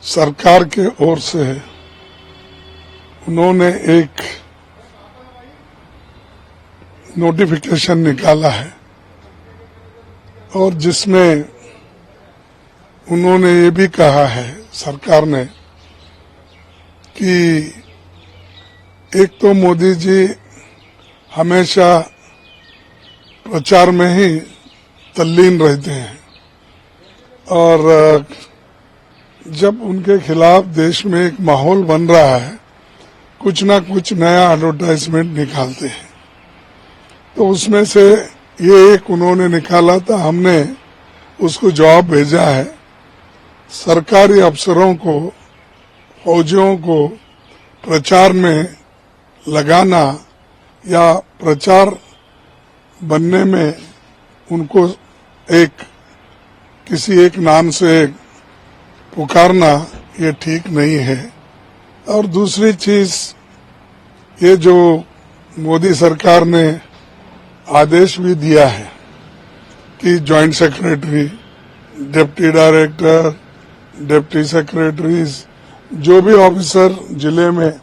सरकार के ओर से उन्होंने एक नोटिफिकेशन निकाला है और जिसमें उन्होंने ये भी कहा है सरकार ने कि एक तो मोदी जी हमेशा प्रचार में ही तल्लीन रहते हैं और जब उनके खिलाफ देश में एक माहौल बन रहा है कुछ ना कुछ नया एडवर्टाइजमेंट निकालते हैं। तो उसमें से ये एक उन्होंने निकाला था, हमने उसको जवाब भेजा है। सरकारी अफसरों को, फौजियों को प्रचार में लगाना या प्रचार बनने में उनको किसी एक नाम से पुकारना ये ठीक नहीं है। और दूसरी चीज, ये जो मोदी सरकार ने आदेश भी दिया है कि joint secretary, deputy director, deputy secretaries, जो भी ऑफिसर जिले में,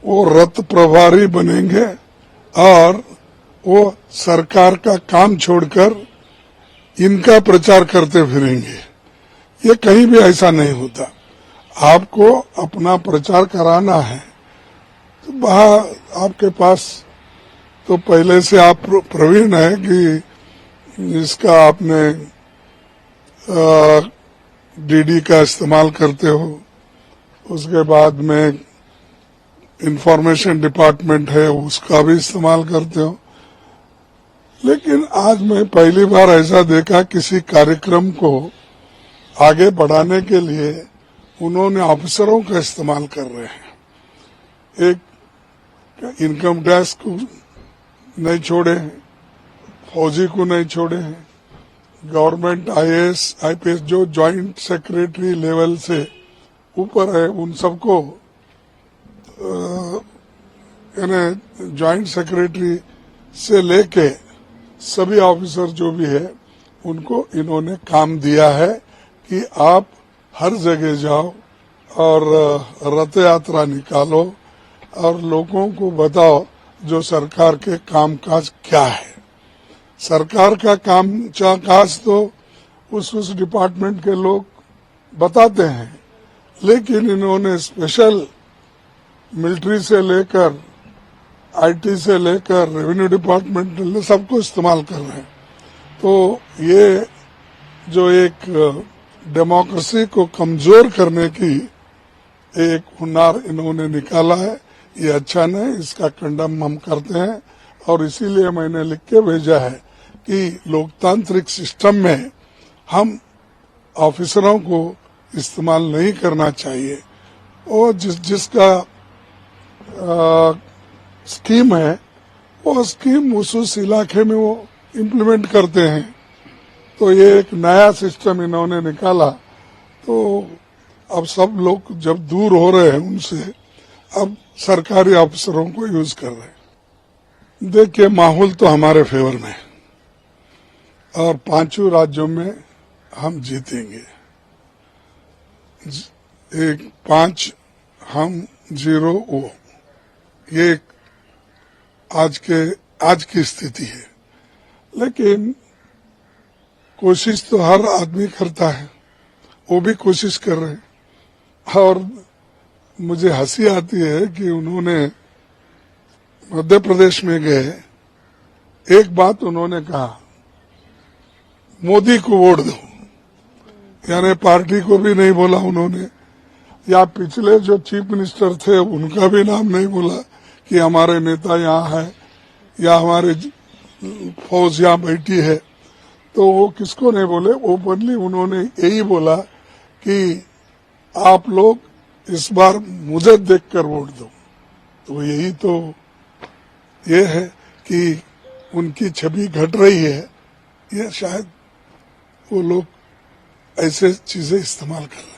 वो रथ प्रभारी बनेंगे और वो सरकार का काम छोड़कर इनका प्रचार करते फिरेंगे। ये कहीं भी ऐसा नहीं होता। आपको अपना प्रचार कराना है तो वहाँ आपके पास तो पहले से आप प्रवीण है कि इसका आपने डीडी का इस्तेमाल करते हो, उसके बाद में इंफॉर्मेशन डिपार्टमेंट है उसका भी इस्तेमाल करते हो। लेकिन आज मैं पहली बार ऐसा देखा किसी कार्यक्रम को आगे बढ़ाने के लिए उन्होंने ऑफिसरों का इस्तेमाल कर रहे हैं। एक इनकम टैक्स को नहीं छोड़े हैं, फौजी को नहीं छोड़े हैं, गवर्नमेंट आईएएस, आईपीएस जो जॉइंट सेक्रेटरी लेवल से ऊपर है उन सबको यानी जॉइंट सेक्रेटरी से लेके सभी ऑफिसर जो भी है उनको इन्होंने काम दिया है कि आप हर जगह जाओ और रथ यात्रा निकालो और लोगों को बताओ जो सरकार के कामकाज क्या है। सरकार का कामकाज तो उस डिपार्टमेंट के लोग बताते हैं, लेकिन इन्होंने स्पेशल मिलिट्री से लेकर आईटी से लेकर रेवेन्यू डिपार्टमेंट सबको इस्तेमाल कर रहे हैं। तो ये जो एक डेमोक्रेसी को कमजोर करने की एक हुनर इन्होंने निकाला है, ये अच्छा नहीं, इसका कंडम हम करते हैं। और इसीलिए मैंने लिख के भेजा है कि लोकतांत्रिक सिस्टम में हम ऑफिसरों को इस्तेमाल नहीं करना चाहिए। और जिसका स्कीम है वो स्कीम उस इलाके में वो इम्प्लीमेंट करते हैं। तो ये एक नया सिस्टम इन्होंने निकाला, तो अब सब लोग जब दूर हो रहे हैं उनसे, अब सरकारी अफसरों को यूज कर रहे हैं। देखिए, माहौल तो हमारे फेवर में है और 5 राज्यों में हम जीतेंगे। 5 हम 0 वो, ये आज की स्थिति है। लेकिन कोशिश तो हर आदमी करता है, वो भी कोशिश कर रहे हैं। और मुझे हंसी आती है कि उन्होंने मध्य प्रदेश में गए, एक बात उन्होंने कहा, मोदी को वोट दो, यानी पार्टी को भी नहीं बोला उन्होंने, या पिछले जो चीफ मिनिस्टर थे उनका भी नाम नहीं बोला कि हमारे नेता यहाँ है या हमारे फौज यहाँ बैठी है। तो वो किसको नहीं बोले, ओपनली उन्होंने यही बोला कि आप लोग इस बार मुझे देखकर वोट दो। तो यही तो ये है कि उनकी छवि घट रही है। ये शायद वो लोग ऐसे चीजें इस्तेमाल कर रहे हैं।